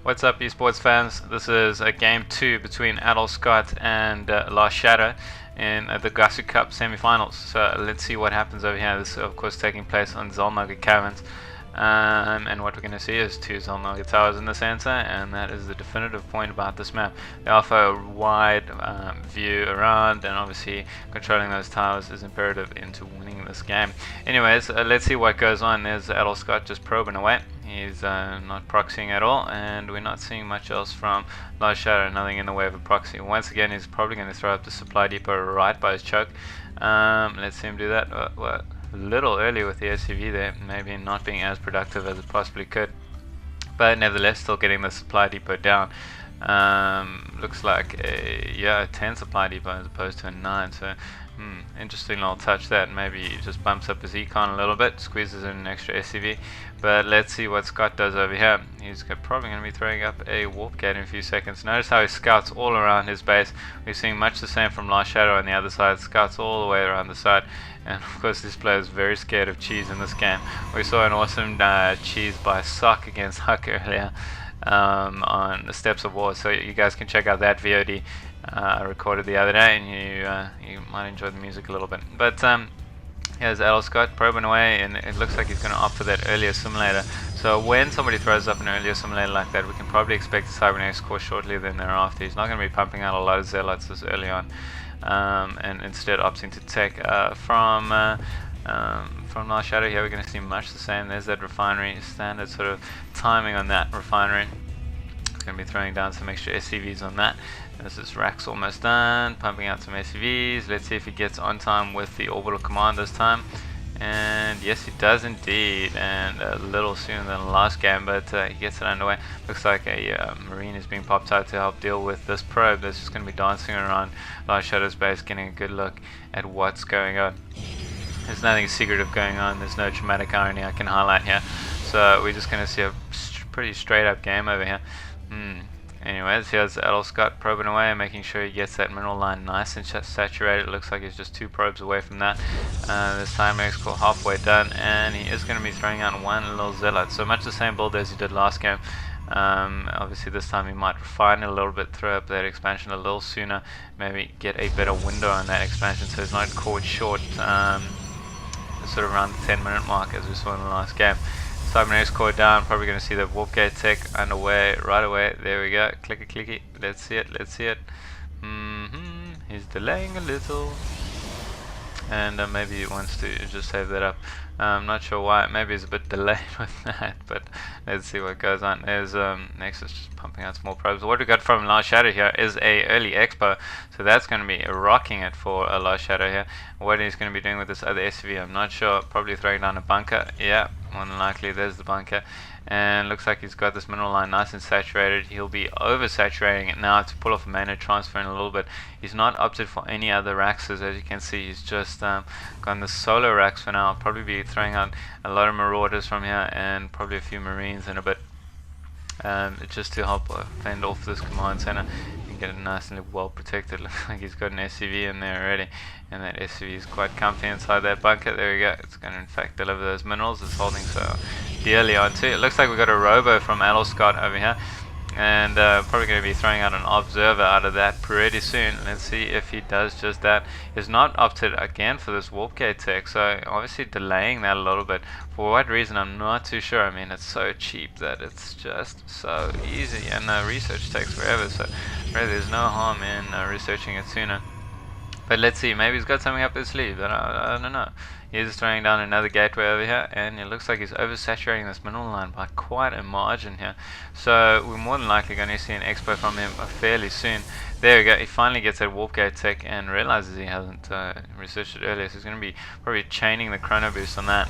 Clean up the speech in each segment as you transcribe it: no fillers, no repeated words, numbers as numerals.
What's up, esports fans? This is game 2 between adelscott and lastshadow in the GosuCup semi-finals. So let's see what happens over here. This is of course taking place on Xel'Naga Caverns. And what we're going to see is two Xel'Naga towers in the center, and that is the definitive point about this map. They offer a wide view around, and obviously controlling those towers is imperative into winning this game. Anyways, let's see what goes on. There's adelscott just probing away. He's not proxying at all, and we're not seeing much else from lastshadow, nothing in the way of a proxy. Once again, he's probably going to throw up the supply depot right by his choke. Let's see him do that. A little early with the SUV there, maybe not being as productive as it possibly could, but nevertheless still getting the supply depot down. Looks like a 10 supply depot as opposed to a 9, so interesting little touch that. Maybe he just bumps up his econ a little bit, squeezes in an extra SUV. But let's see what Scott does over here. He's probably going to be throwing up a warp gate in a few seconds. Notice how he scouts all around his base. We're seeing much the same from lastshadow on the other side. Scouts all the way around the side. And of course this player is very scared of cheese in this game. We saw an awesome cheese by Sock against Huck earlier on the Steps of War. So you guys can check out that VOD. I recorded the other day, and you might enjoy the music a little bit. But here's adelscott probing away, and it looks like he's going to opt for that earlier simulator. So when somebody throws up an earlier simulator like that, we can probably expect a cybernetics core shortly then thereafter. He's not going to be pumping out a lot of zealots this early on, and instead opting to take from lastshadow. Here we're going to see much the same. There's that refinery, standard sort of timing on that refinery. It's going to be throwing down some extra SCVs on that. This is Rack's almost done, pumping out some SCVs. Let's see if he gets on time with the orbital command this time. And yes, he does indeed, and a little sooner than the last game, but he gets it underway. Looks like a marine is being popped out to help deal with this probe that's just going to be dancing around lasshadow's base, getting a good look at what's going on. There's nothing secretive going on. There's no dramatic irony I can highlight here. So we're just going to see a pretty straight up game over here. Anyways, here's adelscott probing away, making sure he gets that mineral line nice and saturated. It looks like he's just 2 probes away from that. This time X core halfway done, and he is going to be throwing out one little zealot. So much the same build as he did last game. Obviously this time he might refine it a little bit, throw up that expansion a little sooner, maybe get a better window on that expansion so it's not caught short sort of around the 10-minute mark as we saw in the last game. Cybernetics core down, probably going to see the warp gate tech underway right away. There we go, clicky clicky, let's see it, let's see it. He's delaying a little, and maybe he wants to just save that up. I'm not sure why, maybe he's a bit delayed with that, but let's see what goes on. There's Nexus just pumping out some more probes. What we got from lastshadow here is a early expo, so that's going to be rocking it for a lastshadow here. What he's going to be doing with this other SUV, I'm not sure. Probably throwing down a bunker. Yeah, more than likely there's the bunker, and looks like he's got this mineral line nice and saturated. He'll be oversaturating it now to pull off a mana transfer in a little bit. He's not opted for any other racks, as you can see. He's just got the solo racks for now. I'll probably be throwing out a lot of marauders from here and probably a few marines in a bit, just to help fend off this command center and get it nice and well protected. Looks like he's got an SUV in there already, and that SUV is quite comfy inside that bunker. There we go. It's going to in fact deliver those minerals it's holding so dearly onto. It looks like we got a robo from adelscott over here, and probably going to be throwing out an observer out of that pretty soon. Let's see if he does just that. He's not opted again for this warp gate tech, so obviously delaying that a little bit. For what reason, I'm not too sure. I mean, it's so cheap that it's just so easy, and research takes forever, so really there's no harm in researching it sooner. But let's see, maybe he's got something up his sleeve that I don't know. He's throwing down another gateway over here, and it looks like he's oversaturating this mineral line by quite a margin here. So we're more than likely going to see an expo from him fairly soon. There we go, he finally gets that warp gate tech and realizes he hasn't researched it earlier, so he's going to be probably chaining the chrono boost on that.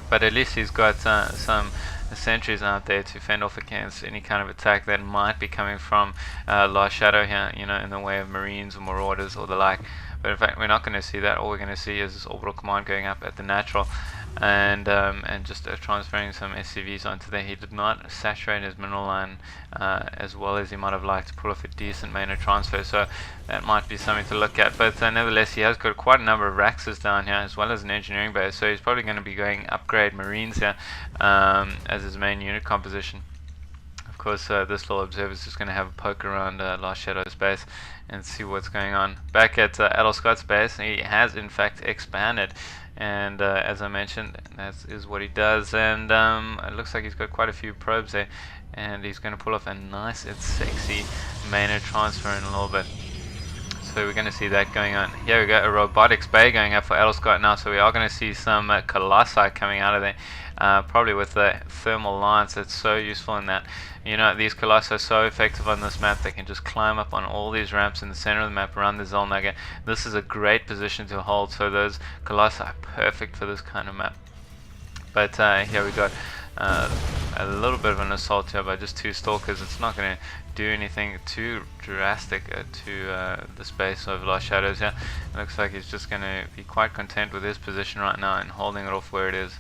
But at least he's got some sentries out there to fend off against any kind of attack that might be coming from lastshadow here, in the way of marines or marauders or the like. But in fact, we're not going to see that. All we're going to see is this orbital command going up at the natural, and just transferring some SCVs onto there. He did not saturate his mineral line as well as he might have liked to pull off a decent mana transfer, so that might be something to look at. But nevertheless, he has got quite a number of Raxes down here as well as an engineering base, so he's probably going to be going upgrade marines here as his main unit composition. course, this little observer is just going to have a poke around Last Shadow's base and see what's going on. Back at adelscott's base, he has in fact expanded, and as I mentioned, that is what he does. And it looks like he's got quite a few probes there, and he's going to pull off a nice and sexy mainnet transfer in a little bit. So we're going to see that going on. Here we go, a robotics bay going up for adelscott now. So we are going to see some colossi coming out of there, probably with the thermal lance. It's so useful in that. You know, these colossi are so effective on this map. They can just climb up on all these ramps in the center of the map around the Xel'Naga. This is a great position to hold. So those colossi are perfect for this kind of map. But here we got a little bit of an assault here by just 2 stalkers. It's not going to do anything too drastic to the space of Last Shadows here. It looks like he's just going to be quite content with his position right now and holding it off where it is.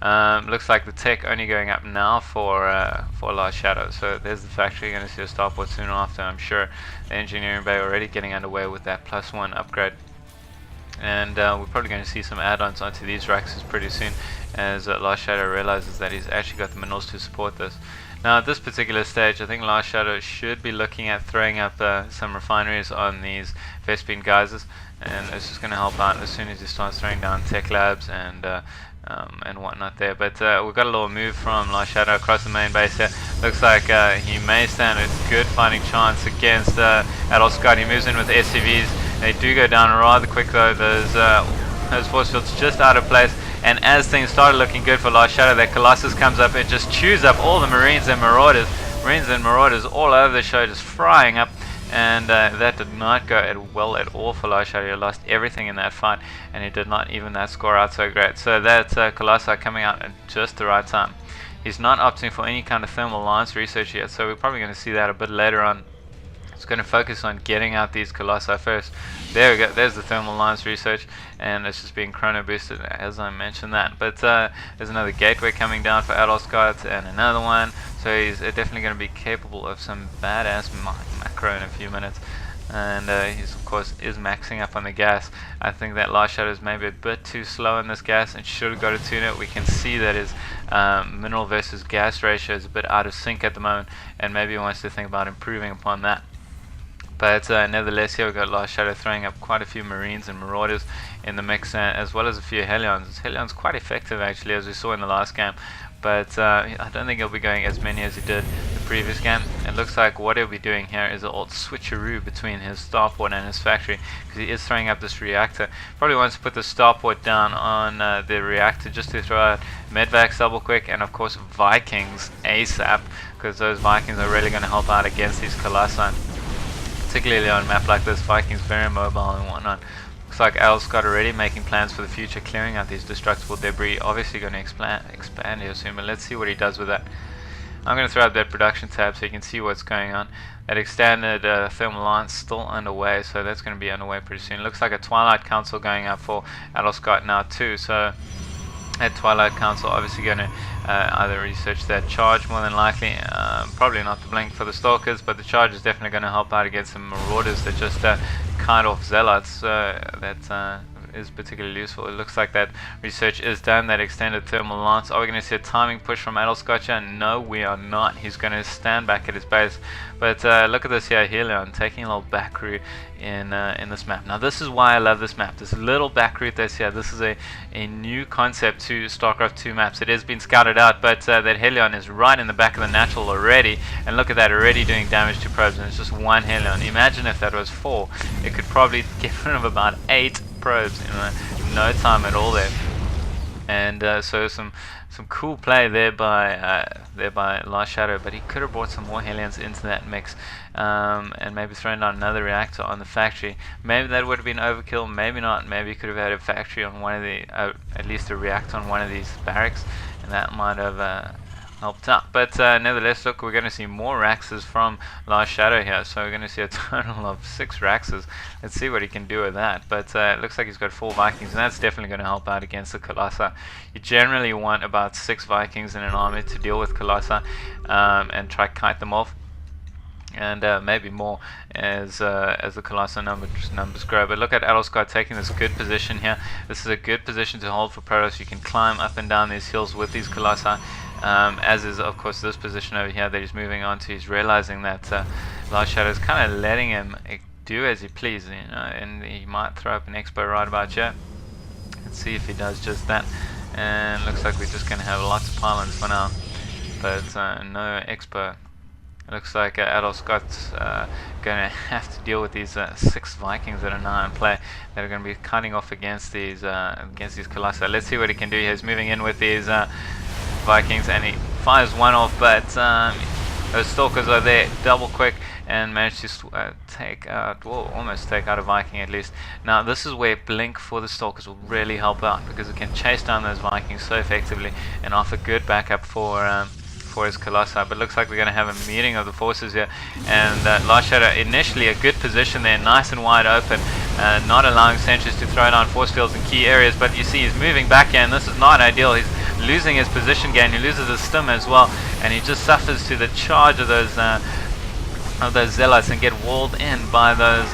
Looks like the tech only going up now for Last Shadow. So there's the factory. You're going to see a starport soon after, I'm sure. The engineering bay already getting underway with that +1 upgrade. And we're probably going to see some add-ons onto these racks pretty soon, as Last Shadow realizes that he's actually got the minerals to support this. Now at this particular stage, I think Last Shadow should be looking at throwing up some refineries on these Vespene geysers, and it's just going to help out as soon as he starts throwing down tech labs and whatnot there. But we've got a little move from Last Shadow across the main base here. Looks like he may stand a good fighting chance against adelscott. He moves in with SCVs. They do go down rather quick though. Those force fields just out of place. And as things started looking good for Last Shadow, that Colossus comes up and just chews up all the Marines and Marauders. Marines and Marauders all over the show, just frying up. And that did not go well at all for Last Shadow. He lost everything in that fight, and he did not even that score out so great. So that Colossi coming out at just the right time. He's not opting for any kind of thermal lance research yet, so we're probably going to see that a bit later on. It's going to focus on getting out these Colossi first. There we go, there's the thermal lance research, and it's just being chrono boosted as I mentioned that. But there's another gateway coming down for adelscott and another one, so he's definitely going to be capable of some badass macro in a few minutes. And he's of course is maxing up on the gas. I think that Last Shadow is maybe a bit too slow in this gas and should have got to tune it. We can see that his mineral versus gas ratio is a bit out of sync at the moment, and maybe he wants to think about improving upon that. But nevertheless, here we've got Last Shadow throwing up quite a few Marines and Marauders in the mix, as well as a few Hellions. Helion's quite effective actually, as we saw in the last game. But I don't think he'll be going as many as he did the previous game. It looks like what he'll be doing here is an old switcheroo between his starport and his factory, because he is throwing up this reactor. Probably wants to put the starport down on the reactor just to throw out medvacs double quick, and of course Vikings ASAP, because those Vikings are really going to help out against these Colossi. Particularly on a map like this, Vikings very mobile and whatnot. Looks like adelscott already making plans for the future, clearing out these destructible debris. Obviously going to expand here soon, but let's see what he does with that. I'm going to throw up that production tab so you can see what's going on. That extended thermal lance still underway, so that's going to be underway pretty soon. Looks like a Twilight Council going up for adelscott now too, so that Twilight Council obviously going to either research that charge more than likely, probably not the blink for the stalkers, but the charge is definitely going to help out against some marauders that just kite off zealots. That is particularly useful. It looks like that research is done, that extended thermal lance. Are we going to see a timing push from adelscott? No, we are not. He's going to stand back at his base. But look at this here, Helion taking a little back route in this map. Now this is why I love this map. This little back route that's here. This is a new concept to StarCraft 2 maps. It has been scouted out, but that Helion is right in the back of the natural already. And look at that, already doing damage to probes, and it's just one Helion. Imagine if that was 4. It could probably get rid of about 8 probes in no time at all there. And so some cool play there by Last Shadow, but he could have brought some more Hellions into that mix, and maybe thrown down another reactor on the factory. Maybe that would have been overkill, maybe not. Maybe he could have had a factory on one of the, at least a reactor on one of these barracks, and that might have helped out. But nevertheless, look, we're going to see more Raxes from Last Shadow here, so we're going to see a total of 6 Raxes. Let's see what he can do with that. But it looks like he's got 4 Vikings, and that's definitely going to help out against the Colossi. You generally want about 6 Vikings in an army to deal with Colossi, and try to kite them off, and maybe more as the Colossi numbers grow. But look at adelscott taking this good position here. This is a good position to hold for Protoss. You can climb up and down these hills with these Colossi. as is of course this position over here that he's moving on to. He's realizing that lastshadow is kind of letting him do as he pleases, you know, and he might throw up an expo right about here. Let's see if he does just that. And looks like we're just going to have lots of pylons for now, but no expo. Looks like adelscott's going to have to deal with these 6 Vikings that are now in play, that are going to be cutting off against these colossi. Let's see what he can do. He's moving in with these Vikings, and he fires one off, but those stalkers are there double quick and managed to take out, well, almost take out a Viking at least. Now this is where Blink for the stalkers will really help out, because it can chase down those Vikings so effectively and offer good backup for his colossi. But looks like we're going to have a meeting of the forces here, and lastshadow initially a good position there, nice and wide open, not allowing sentries to throw down force fields in key areas. But you see he's moving back here, and this is not ideal. He's losing his position gain, he loses his stim as well, and he just suffers to the charge of those zealots and get walled in by those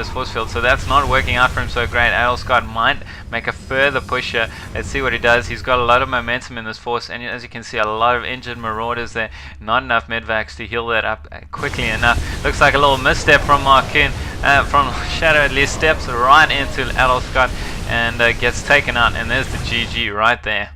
force fields. So that's not working out for him so great. adelscott might make a further push here. Let's see what he does. He's got a lot of momentum in this force, and as you can see, a lot of injured marauders there. Not enough medvacs to heal that up quickly enough. Looks like a little misstep from Marcoon, from Shadow at least, steps right into adelscott and gets taken out, and there's the GG right there.